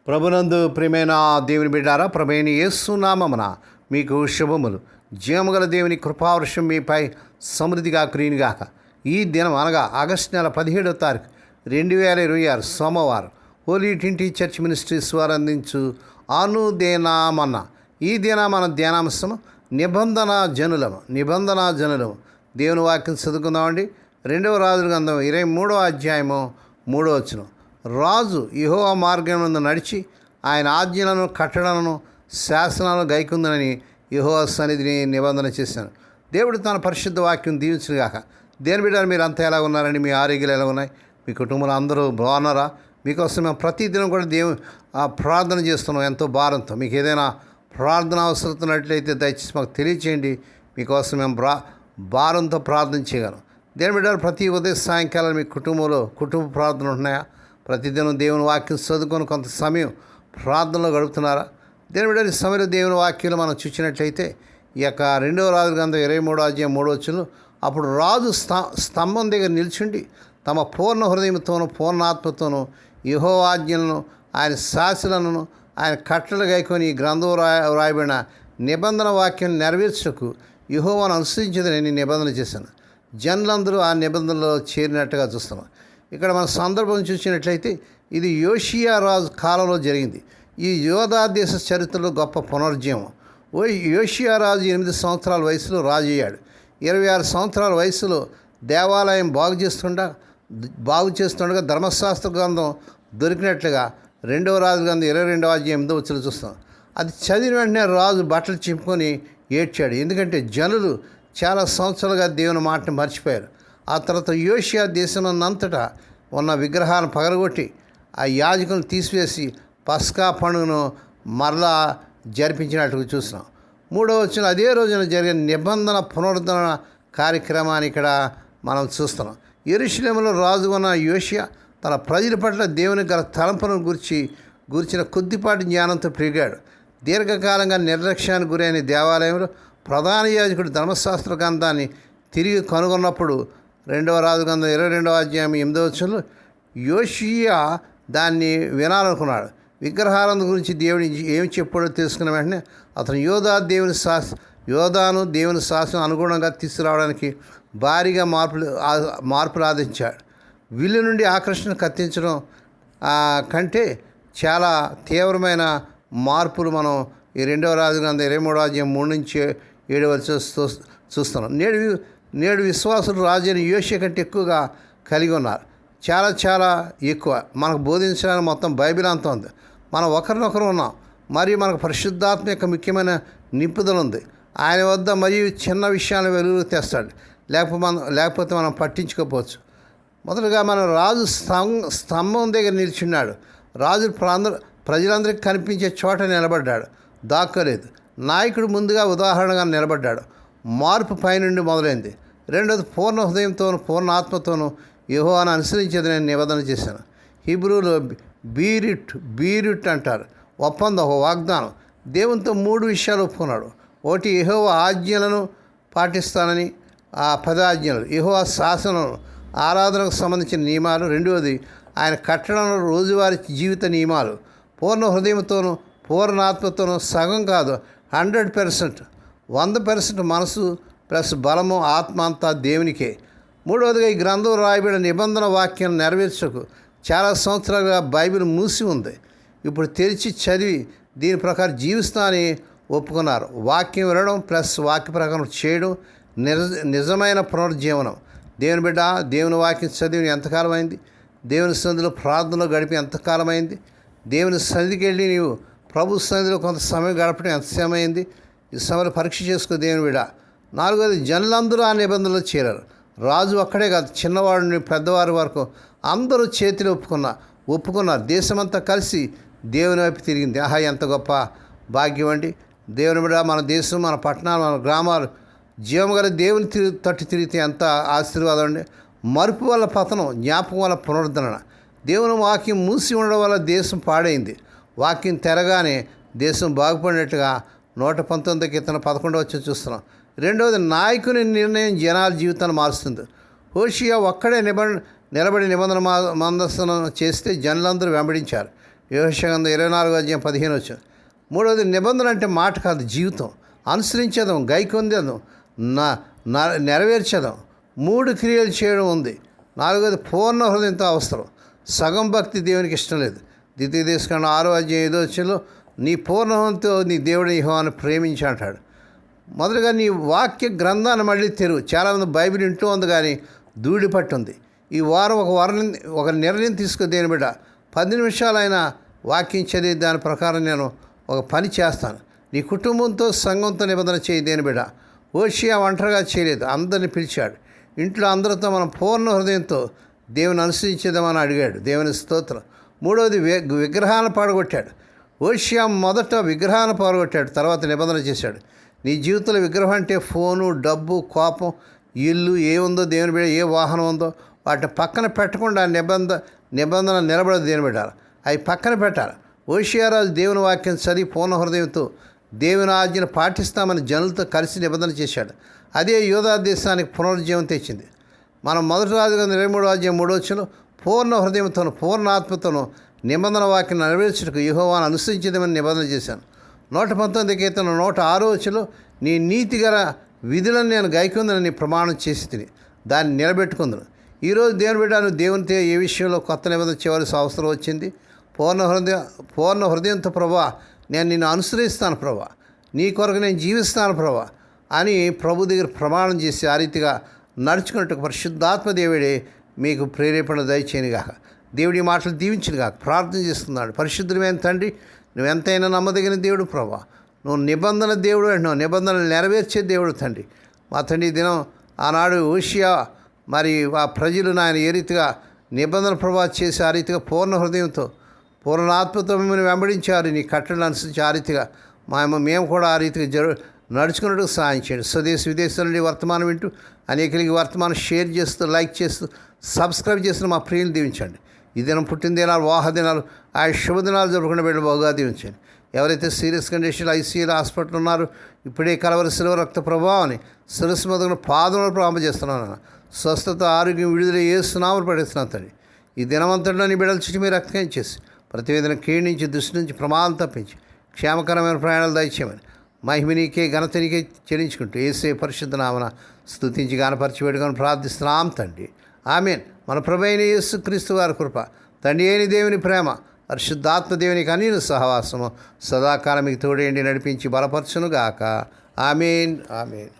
ప్రభునందు ప్రియమైన దేవుని బిడ్డారా, ప్రభువైన యేసు నామమున మీకు శుభములు. జీవముగల దేవుని కృపావర్షం మీపై సమృద్ధిగా కురియునుగాక. ఈ దినం అనగా ఆగస్టు నెల 17వ తారీఖు 2026 సోమవారం హోలీ ట్రింటీ చర్చ్ మినిస్ట్రీస్ వారు అందించు అనుదేనామన్న. ఈ దిన మన ధ్యానాంశం నిబంధన జనులము. దేవుని వాక్యం చదువుకుందామండి. 2వ రాజుల గ్రంథం 23వ అధ్యాయము 3వ వచనం. రాజు యెహోవా మార్గమునందు నడిచి ఆయన ఆజ్ఞలను కట్టడలను శాసనాలను గైకుందని యెహోవా సన్నిధిని నిబంధన చేశాను. దేవుడు తన పరిశుద్ధ వాక్యం దీవించుగాక. దేని బిడ్డలు మీరు అంతా ఎలా ఉన్నారండి? మీ ఆరోగ్యాలు ఎలా ఉన్నాయి? మీ కుటుంబంలో అందరూ బాగున్నారా? మీకోసం మేము ప్రతిదినం కూడా ప్రార్థన చేస్తున్నాం ఎంతో భారంతో. మీకు ఏదైనా ప్రార్థన అవసరం ఉన్నట్లయితే దయచేసి మాకు తెలియచేయండి. మీకోసం మేము భారంతో ప్రార్థన చేయగలం. దేని బిడ్డలు ప్రతి ఉదయం సాయంకాలం మీ కుటుంబ ప్రార్థనలు ఉంటున్నాయా? ప్రతిదినం దేవుని వాక్యం చదువుకొని కొంత సమయం ప్రార్థనలో గడుపుతున్నారా? దేని బిడ్డలు ఈ సమయంలో దేవుని వాక్యాలు మనం చూసినట్లయితే ఈ యొక్క 2వ రాజుల గ్రంథం 23వ అధ్యాయం 3వ వచనం. అప్పుడు రాజు స్తంభం దగ్గర నిల్చుండి తమ పూర్ణ హృదయంతోనూ పూర్ణ ఆత్మతోనూ యెహోవా ఆజ్ఞలను ఆయన శాసనాలను ఆయన కట్టలు గైకొని ఈ గ్రంథం రాయబడిన నిబంధన వాక్యం నెరవేర్చకు యెహోవాను అనుసరించదని నిబంధన చేశాను. జనులందరూ ఆ నిబంధనలో చేరినట్టుగా చూస్తున్నాం. ఇక్కడ మన సందర్భం చూసినట్లయితే ఇది యోషియా రాజు కాలంలో జరిగింది. ఈ యోధా దేశ చరిత్రలో గొప్ప పునర్జీవం. యోషియా రాజు 8 సంవత్సరాల వయసులో రాజు అయ్యాడు. 26 సంవత్సరాల వయసులో దేవాలయం బాగు చేస్తుండగా ధర్మశాస్త్ర గ్రంథం దొరికినట్లుగా 2వ రాజు గ్రంథం 22వ అధ్యాయం 8వ వచనం చూస్తాం. అది చదివిన వెంటనే రాజు బట్టలు చింపుకొని ఏడ్చాడు. ఎందుకంటే జనులు చాలా సంవత్సరాలుగా దేవుని మాటను మర్చిపోయారు. ఆ తర్వాత యోషియా దేశమంతటా ఉన్న విగ్రహాలను పగలగొట్టి ఆ యాజకులను తీసివేసి పస్కా పండుగను మరలా జరిపించినట్టుగా చూస్తున్నాం. 3వ వచనం అదే రోజున జరిగిన నిబంధన పునరుద్ధరణ కార్యక్రమాన్ని ఇక్కడ మనం చూస్తున్నాం. యెరూషలేములో రాజు ఉన్న యోషియా తన ప్రజల పట్ల దేవుని గల తలంపులను గురించిన కొద్దిపాటి జ్ఞానంతో పెరిగాడు. దీర్ఘకాలంగా నిర్లక్ష్యానికి గురైన దేవాలయంలో ప్రధాన యాజకుడు ధర్మశాస్త్ర గ్రంథాన్ని తిరిగి కనుగొన్నప్పుడు 2వ రాజు గ్రంథం 22వ అధ్యాయం 8వ వచనంలో యోషియా దాన్ని వినాలనుకున్నాడు. విగ్రహాలను గురించి దేవుని ఏమి చెప్పాడో తెలుసుకున్న వెంటనే అతను యోధాను దేవుని శాసనం అనుగుణంగా తీసుకురావడానికి భారీగా మార్పులు ఆదించాడు. విల్లు నుండి ఆకర్షణ కత్తించడం కంటే చాలా తీవ్రమైన మార్పులు మనం ఈ 2వ రాజు గ్రంథం 23వ అధ్యాయం 3 నుంచి 7 వరకు చూస్తున్నాం. నేడు విశ్వాసులు రాజైన యోషియా కంటే ఎక్కువగా కలిగి ఉన్నారు. చాలా ఎక్కువ. మనకు బోధించడానికి మొత్తం బైబిల్ అంతా ఉంది. మనం ఒకరినొకరు ఉన్నాం. మరియు మనకు పరిశుద్ధాత్మ యొక్క ముఖ్యమైన నింపుదల ఉంది. ఆయన వద్ద మరియు చిన్న విషయాలను వెలుగు తెస్తాడు. లేకపోతే మనం పట్టించుకోకపోవచ్చు. మొదలుగా మన రాజు స్తంభం దగ్గర నిల్చున్నాడు. రాజు ప్రజలందరికీ కనిపించే చోట నిలబడ్డాడు, దాక్కోలేదు. నాయకుడు ముందుగా ఉదాహరణగా నిలబడ్డాడు. మార్పు పైనుండి మొదలైంది. 2వది పూర్ణ హృదయంతోనూ పూర్ణ ఆత్మతోనూ యెహోవాను అనుసరించేది నేను నిబంధన చేశాను. హీబ్రూలో బీరిట్ అంటారు. ఒప్పందం, ఒక వాగ్దానం. దేవునితో 3 విషయాలు ఒప్పుకున్నాడు. ఒకటి, యెహోవా ఆజ్ఞలను పాటిస్తానని, ఆ 10 ఆజ్ఞలు, యెహోవా శాసనాలు, ఆరాధనకు సంబంధించిన నియమాలు. 2వది ఆయన కట్టడంలో రోజువారీ జీవిత నియమాలు. పూర్ణ హృదయంతోనూ పూర్ణ ఆత్మతోనూ, సగం కాదు 100%, 100% మనసు ప్లస్ బలము, ఆత్మ అంతా దేవునికే. 3వదిగా ఈ గ్రంథం రాయబడిన నిబంధన వాక్యం నెరవేర్చకు చాలా సంవత్సరాలుగా బైబిల్ మూసి ఉంది. ఇప్పుడు తెరిచి చదివి దీని ప్రకారం జీవిస్తానని ఒప్పుకున్నారు. వాక్యం వినడం ప్లస్ వాక్య ప్రకారం చేయడం నిజమైన పునర్జీవనం. దేవుని బిడ్డ, దేవుని వాక్యం చదివి ఎంతకాలం అయింది? దేవుని సన్నిధిలో ప్రార్థనలో గడిపి ఎంతకాలం అయింది? దేవుని సన్నిధికి వెళ్ళి నీవు ప్రభు సన్నిధిలో కొంత సమయం గడపడం ఎంత సమయం అయింది? ఈ సమయంలో పరీక్ష చేసుకో దేవుని బిడ్డ. 4వది జనులందరూ ఆ నిబంధనలు చేరారు. రాజు ఒక్కడే కాదు, చిన్నవాడి నుండి పెద్దవారి వరకు అందరూ చేతులు ఒప్పుకున్నారు. దేశమంతా కలిసి దేవుని వైపు తిరిగింది. ఆహా, ఎంత గొప్ప భాగ్యం అండి! దేవుని బిడ్డ, మన దేశం, మన పట్టణాలు, మన గ్రామాలు జీవం గల దేవుని తట్టు తిరిగితే ఎంత ఆశీర్వాదం అండి! మరుపు వల్ల పతనం, జ్ఞాపకం వల్ల పునరుద్ధరణ. దేవుని వాక్యం మూసి ఉండడం వల్ల దేశం పాడైంది. వాక్యం తెరగానే దేశం బాగుపడినట్టుగా 119 కీర్తన 11వ వచనం చూస్తున్నాం. 2వది నాయకుని నిర్ణయం జనాల జీవితాన్ని మారుస్తుంది. హోషియా ఒక్కడే నిలబడి నిబంధన మందస్థం చేస్తే జనులందరూ వెంబడించారు. యెహోషువ గ్రంథం 24:15 మూడవది నిబంధన అంటే మాట కాదు, జీవితం. అనుసరించేదాం, గైకొందేదాం, నెరవేర్చేదాం. 3 క్రియలు చేయడం ఉంది. 4వది పూర్ణ హృదయంతో అవసరం. సగం భక్తి దేవునికి ఇష్టం లేదు. ద్వితీయోపదేశకాండం 6:5 నీ పూర్ణ హృదయంతో నీ దేవుడిని యెహోవాను ప్రేమించి అంటాడు. మొదలుగా నీ వాక్య గ్రంథాన్ని మళ్ళీ తెరువు. చాలామంది బైబిల్ ఇంటూ ఉంది కానీ ధూళి పట్టుంది. ఈ వారం ఒక నిర్ణయం తీసుకో. దేని బిడ్డ 10 నిమిషాలైనా వాక్యం చదివి దాని ప్రకారం నేను ఒక పని చేస్తాను. నీ కుటుంబంతో సంఘంతో నిబంధన చేయి. దేని బిడ్డ హోషేయ ఒంటరిగా చేయలేదు, అందరిని పిలిచాడు. ఇంట్లో అందరితో మనం పూర్ణ హృదయంతో దేవుని అనుసరించేదామని అడిగాడు. దేవుని స్తోత్రం. మూడవది విగ్రహాలను పాడగొట్టాడు. హోషేయ మొదట విగ్రహాలను పాడగొట్టాడు, తర్వాత నిబంధన చేశాడు. నీ జీవితంలో విగ్రహం అంటే ఫోను, డబ్బు, కోపం, ఇల్లు ఏముందో దేవుని బిడ్డ, ఏ వాహనం ఉందో వాటిని పక్కన పెట్టకుండా నిబంధన నిలబడదు. దేని బిడ్డాలి అవి పక్కన పెట్టాలి. హోషేయరాజు దేవుని వాక్యం చదివి పూర్ణ హృదయంతో దేవుని ఆజ్ఞను పాటిస్తామని జనులతో కలిసి నిబంధన చేశాడు. అదే యూదా దేశానికి పునరుజ్జీవం తెచ్చింది. మనం మొదటి రాజుగా 23:3 పూర్ణ హృదయంతోనూ పూర్ణ ఆత్మతోనూ నిబంధన వాక్యం నెరవేర్చుటకు యెహోవాను అనుసరించేదమని నిబంధన చేశాను. 119 కీర్తన 106 నీ నీతి గల విధులను నేను గైకొందని నీ ప్రమాణం చేసి తిని దాన్ని నిలబెట్టుకుందును. ఈరోజు దేవుని బిడ్డ, నువ్వు దేవునితో ఏ విషయంలో కొత్త నిబంధన చేయవలసిన అవసరం వచ్చింది? పూర్ణ హృదయంతో ప్రభా నేను నిన్ను అనుసరిస్తాను ప్రభా, నీ కొరకు నేను జీవిస్తాను ప్రభా అని ప్రభు దగ్గర ప్రమాణం చేసి ఆ రీతిగా నడుచుకున్నట్టు పరిశుద్ధాత్మ దేవుడే మీకు ప్రేరేపణ దయచేయనుగాక. దేవుడి మాటలు దీవించునుగాక. ప్రార్థన చేస్తున్నాడు. పరిశుద్ధమైన తండ్రి, నువ్వు ఎంతైనా నమ్మదగిన దేవుడు ప్రభా, నువ్వు నిబంధన దేవుడు అంటున్నావు, నిబంధనలు నెరవేర్చే దేవుడు తండ్రి. మా తండ్రి దినం ఆనాడు హోషేయ మరి ఆ ప్రజలు నాయన ఏ రీతిగా నిబంధన ప్రభా చేసి ఆ రీతిగా పూర్ణ హృదయంతో పూర్ణ ఆత్మతో మిమ్మల్ని వెంబడించారు, నీ కట్టడలు అనుసరించి ఆ రీతిగా మేము కూడా ఆ రీతిగా నడుచుకున్నట్టు సహాయం చేయండి. స్వదేశ విదేశాల నుండి వర్తమానం వింటూ అనేకలకి వర్తమానం షేర్ చేస్తూ, లైక్ చేస్తూ, సబ్స్క్రైబ్ చేస్తున్న మా ప్రియులు దీవించండి. ఈ దినం పుట్టినదినాలు, వాహ దినాలు, ఆ శుభదినాలు జరుపుకునే బిడ్డలు బాగా దీవించండి. ఎవరైతే సీరియస్ కండిషన్లో ఐసీయూలో హాస్పిటల్ ఉన్నారో ఇప్పుడే కలవరి శిలువ రక్త ప్రభావాన్ని శిరస్సు మొదలున పాదములను ప్రారంభ చేస్తున్నాను. స్వస్థత, ఆరోగ్యం, విడుదల యేసునామమున పడిస్తున్నాను తండ్రి. ఈ దినవంతంలో నీ బిడ్డల చుట్టూ మీరు రక్తం చేసి ప్రతివేదన కీడించి దృష్టి నుంచి ప్రమాదం తప్పించి క్షేమకరమైన ప్రయాణాలు దయచేయమని మహిమ నీకే, ఘనత నీకే చెల్లించుకుంటూ యేసే పరిశుద్ధ నామమున స్తుతించి గానపరిచి వేడుకొని ప్రార్థిస్తున్నాం తండ్రి. ఆమేన్. మన ప్రభువైన యేసుక్రీస్తు వారి కృప, తండ్రి అయిన దేవుని ప్రేమ, పరిశుద్ధాత్మ దేవునికి అన్యున సహవాసము సదాకాలం మీకు తోడేండి నడిపించి బలపరచునుగాక. ఆమేన్. ఆమేన్.